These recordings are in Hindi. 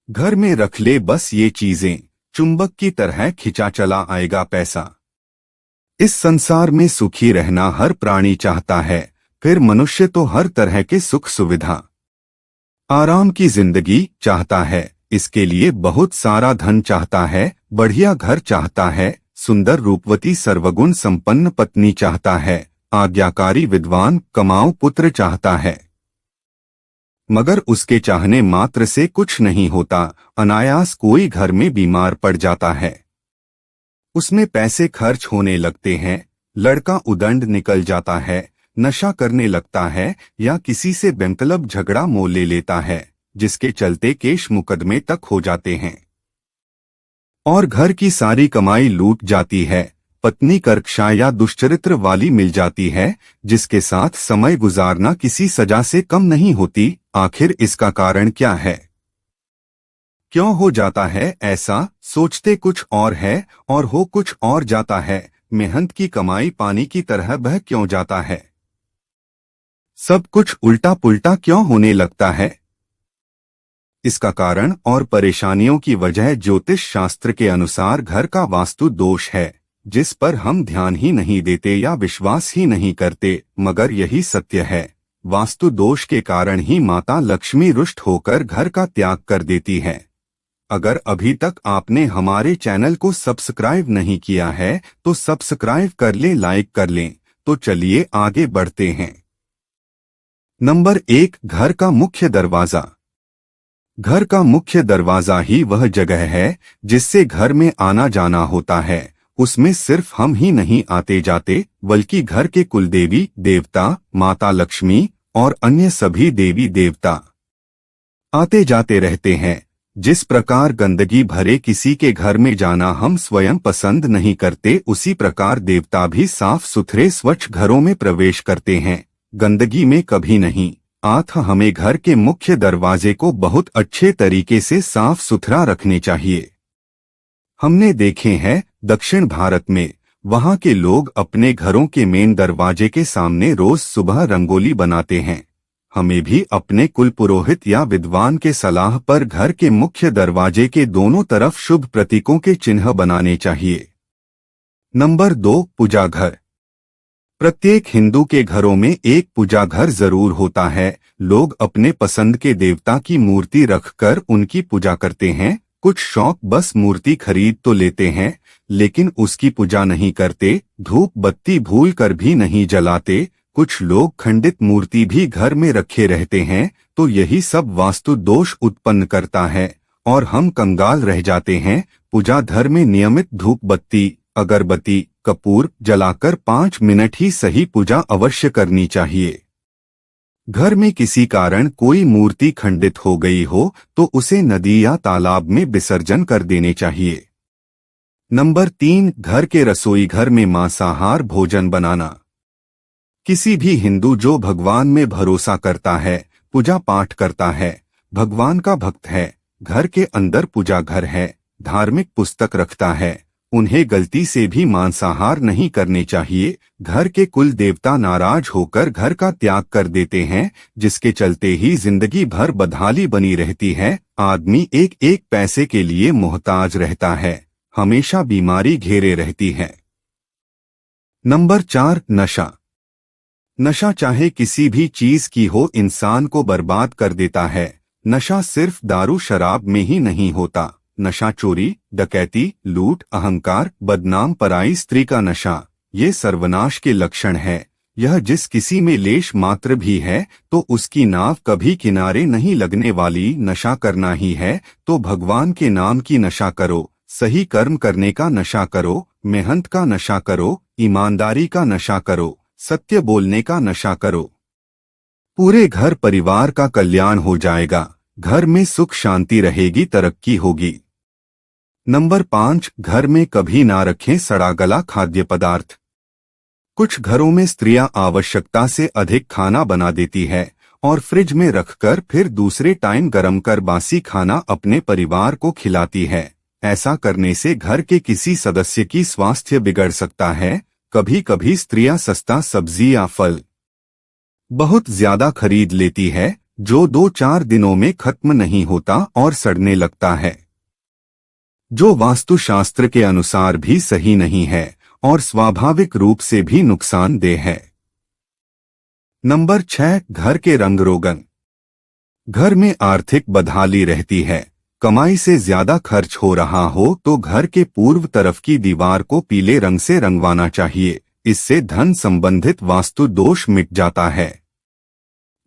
घर में रख ले बस ये चीजें, चुंबक की तरह खिंचा चला आएगा पैसा। इस संसार में सुखी रहना हर प्राणी चाहता है, फिर मनुष्य तो हर तरह के सुख सुविधा आराम की जिंदगी चाहता है। इसके लिए बहुत सारा धन चाहता है, बढ़िया घर चाहता है, सुंदर रूपवती सर्वगुण संपन्न पत्नी चाहता है, आज्ञाकारी विद्वान कमाऊ पुत्र चाहता है। मगर उसके चाहने मात्र से कुछ नहीं होता। अनायास कोई घर में बीमार पड़ जाता है, उसमें पैसे खर्च होने लगते हैं, लड़का उदंड निकल जाता है, नशा करने लगता है या किसी से बेमतलब झगड़ा मोल ले लेता है, जिसके चलते केस मुकदमे तक हो जाते हैं और घर की सारी कमाई लूट जाती है। पत्नी कर्कशा या दुष्चरित्र वाली मिल जाती है, जिसके साथ समय गुजारना किसी सजा से कम नहीं होती। आखिर इसका कारण क्या है? क्यों हो जाता है ऐसा? सोचते कुछ और है और हो कुछ और जाता है। मेहनत की कमाई पानी की तरह बह क्यों जाता है? सब कुछ उल्टा पुल्टा क्यों होने लगता है? इसका कारण और परेशानियों की वजह ज्योतिष शास्त्र के अनुसार घर का वास्तु दोष है, जिस पर हम ध्यान ही नहीं देते या विश्वास ही नहीं करते। मगर यही सत्य है, वास्तु दोष के कारण ही माता लक्ष्मी रुष्ट होकर घर का त्याग कर देती है। अगर अभी तक आपने हमारे चैनल को सब्सक्राइब नहीं किया है तो सब्सक्राइब कर लें, लाइक कर लें। तो चलिए आगे बढ़ते हैं। नंबर 1, घर का मुख्य दरवाजा। घर का मुख्य दरवाजा ही वह जगह है जिससे घर में आना जाना होता है। उसमें सिर्फ हम ही नहीं आते जाते, बल्कि घर के कुलदेवी देवता, माता लक्ष्मी और अन्य सभी देवी देवता आते जाते रहते हैं। जिस प्रकार गंदगी भरे किसी के घर में जाना हम स्वयं पसंद नहीं करते, उसी प्रकार देवता भी साफ सुथरे स्वच्छ घरों में प्रवेश करते हैं, गंदगी में कभी नहीं। हमें घर के मुख्य दरवाजे को बहुत अच्छे तरीके से साफ सुथरा रखने चाहिए। हमने देखे हैं दक्षिण भारत में, वहां के लोग अपने घरों के मेन दरवाजे के सामने रोज सुबह रंगोली बनाते हैं। हमें भी अपने कुल पुरोहित या विद्वान के सलाह पर घर के मुख्य दरवाजे के दोनों तरफ शुभ प्रतीकों के चिन्ह बनाने चाहिए। नंबर 2, पूजा घर। प्रत्येक हिंदू के घरों में एक पूजा घर जरूर होता है। लोग अपने पसंद के देवता की मूर्ति रखकर उनकी पूजा करते हैं। कुछ शौक बस मूर्ति खरीद तो लेते हैं, लेकिन उसकी पूजा नहीं करते, धूप बत्ती भूल कर भी नहीं जलाते। कुछ लोग खंडित मूर्ति भी घर में रखे रहते हैं। तो यही सब वास्तु दोष उत्पन्न करता है और हम कंगाल रह जाते हैं। पूजा घर में नियमित धूप बत्ती, अगरबत्ती, कपूर जलाकर 5 मिनट ही सही पूजा अवश्य करनी चाहिए। घर में किसी कारण कोई मूर्ति खंडित हो गई हो तो उसे नदी या तालाब में विसर्जन कर देने चाहिए। नंबर 3, घर के रसोई घर में मांसाहार भोजन बनाना। किसी भी हिंदू जो भगवान में भरोसा करता है, पूजा पाठ करता है, भगवान का भक्त है, घर के अंदर पूजा घर है, धार्मिक पुस्तक रखता है, उन्हें गलती से भी मांसाहार नहीं करने चाहिए। घर के कुल देवता नाराज होकर घर का त्याग कर देते हैं, जिसके चलते ही जिंदगी भर बदहाली बनी रहती है। आदमी एक एक पैसे के लिए मोहताज रहता है, हमेशा बीमारी घेरे रहती है। नंबर 4, नशा। नशा चाहे किसी भी चीज की हो, इंसान को बर्बाद कर देता है। नशा सिर्फ दारू शराब में ही नहीं होता। नशा चोरी, डकैती, लूट, अहंकार, बदनाम पराई स्त्री का नशा, ये सर्वनाश के लक्षण है। यह जिस किसी में लेश मात्र भी है तो उसकी नाव कभी किनारे नहीं लगने वाली। नशा करना ही है तो भगवान के नाम की नशा करो, सही कर्म करने का नशा करो, मेहनत का नशा करो, ईमानदारी का नशा करो, सत्य बोलने का नशा करो। पूरे घर परिवार का कल्याण हो जाएगा, घर में सुख शांति रहेगी, तरक्की होगी। नंबर 5, घर में कभी ना रखें सड़ा गला खाद्य पदार्थ। कुछ घरों में स्त्रियां आवश्यकता से अधिक खाना बना देती है और फ्रिज में रखकर फिर दूसरे टाइम गरम कर बासी खाना अपने परिवार को खिलाती है। ऐसा करने से घर के किसी सदस्य की स्वास्थ्य बिगड़ सकता है। कभी कभी स्त्रियां सस्ता सब्जी या फल बहुत ज्यादा खरीद लेती है, जो 2-4 दिनों में खत्म नहीं होता और सड़ने लगता है, जो वास्तुशास्त्र के अनुसार भी सही नहीं है और स्वाभाविक रूप से भी नुकसानदेह है। नंबर 6, घर के रंग रोगन। घर में आर्थिक बदहाली रहती है, कमाई से ज्यादा खर्च हो रहा हो तो घर के पूर्व तरफ की दीवार को पीले रंग से रंगवाना चाहिए। इससे धन संबंधित वास्तु दोष मिट जाता है,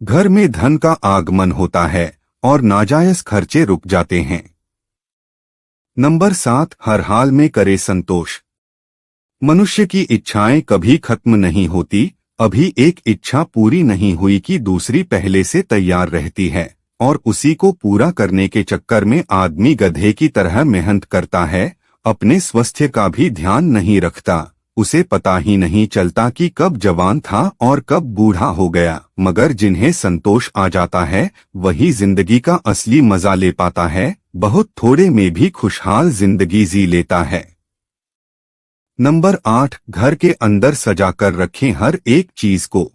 घर में धन का आगमन होता है और नाजायज खर्चे रुक जाते हैं। नंबर 7, हर हाल में करे संतोष। मनुष्य की इच्छाएं कभी खत्म नहीं होती, अभी एक इच्छा पूरी नहीं हुई कि दूसरी पहले से तैयार रहती है और उसी को पूरा करने के चक्कर में आदमी गधे की तरह मेहनत करता है, अपने स्वास्थ्य का भी ध्यान नहीं रखता। उसे पता ही नहीं चलता कि कब जवान था और कब बूढ़ा हो गया। मगर जिन्हें संतोष आ जाता है वही जिंदगी का असली मजा ले पाता है, बहुत थोड़े में भी खुशहाल जिंदगी जी लेता है। नंबर 8, घर के अंदर सजा कर रखें हर एक चीज को।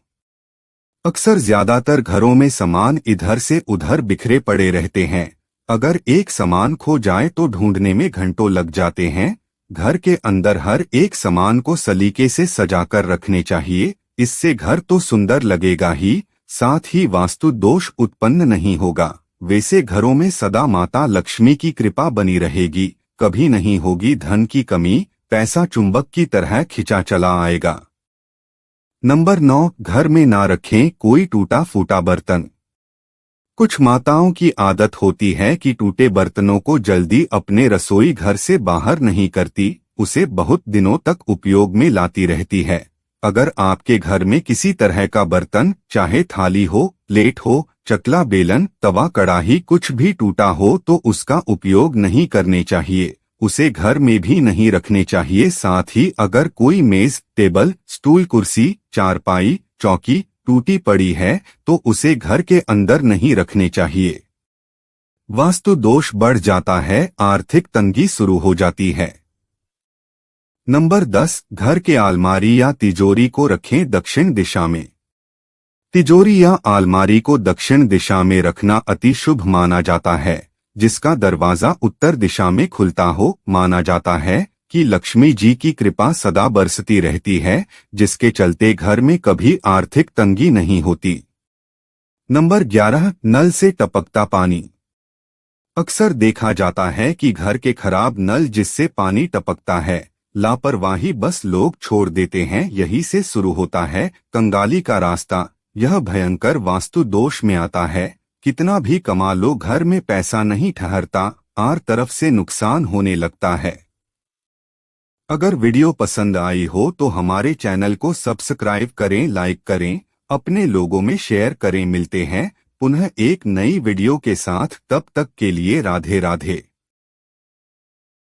अक्सर ज्यादातर घरों में सामान इधर से उधर बिखरे पड़े रहते हैं। अगर एक सामान खो जाए तो ढूंढने में घंटों लग जाते हैं। घर के अंदर हर एक सामान को सलीके से सजा कर रखने चाहिए, इससे घर तो सुंदर लगेगा ही, साथ ही वास्तु दोष उत्पन्न नहीं होगा। वैसे घरों में सदा माता लक्ष्मी की कृपा बनी रहेगी, कभी नहीं होगी धन की कमी, पैसा चुंबक की तरह खिंचा चला आएगा। नंबर 9, घर में ना रखें कोई टूटा फूटा बर्तन। कुछ माताओं की आदत होती है कि टूटे बर्तनों को जल्दी अपने रसोई घर से बाहर नहीं करती, उसे बहुत दिनों तक उपयोग में लाती रहती है। अगर आपके घर में किसी तरह का बर्तन, चाहे थाली हो, प्लेट हो, चकला, बेलन, तवा, कड़ाही, कुछ भी टूटा हो तो उसका उपयोग नहीं करने चाहिए, उसे घर में भी नहीं रखने चाहिए। साथ ही अगर कोई मेज, टेबल, स्टूल, कुर्सी, चारपाई, चौकी टूटी पड़ी है तो उसे घर के अंदर नहीं रखने चाहिए। वास्तु दोष बढ़ जाता है, आर्थिक तंगी शुरू हो जाती है। नंबर 10, घर के अलमारी या तिजोरी को रखें दक्षिण दिशा में। तिजोरी या अलमारी को दक्षिण दिशा में रखना अति शुभ माना जाता है। जिसका दरवाजा उत्तर दिशा में खुलता हो, माना जाता है कि लक्ष्मी जी की कृपा सदा बरसती रहती है, जिसके चलते घर में कभी आर्थिक तंगी नहीं होती। नंबर 11, नल से टपकता पानी। अक्सर देखा जाता है कि घर के खराब नल जिससे पानी टपकता है, लापरवाही बस लोग छोड़ देते हैं, यही से शुरू होता है कंगाली का रास्ता। यह भयंकर वास्तु दोष में आता है। कितना भी कमा लो, घर में पैसा नहीं ठहरता, हर तरफ से नुकसान होने लगता है। अगर वीडियो पसंद आई हो तो हमारे चैनल को सब्सक्राइब करें, लाइक करें, अपने लोगों में शेयर करें। मिलते हैं पुनः एक नई वीडियो के साथ, तब तक के लिए राधे राधे।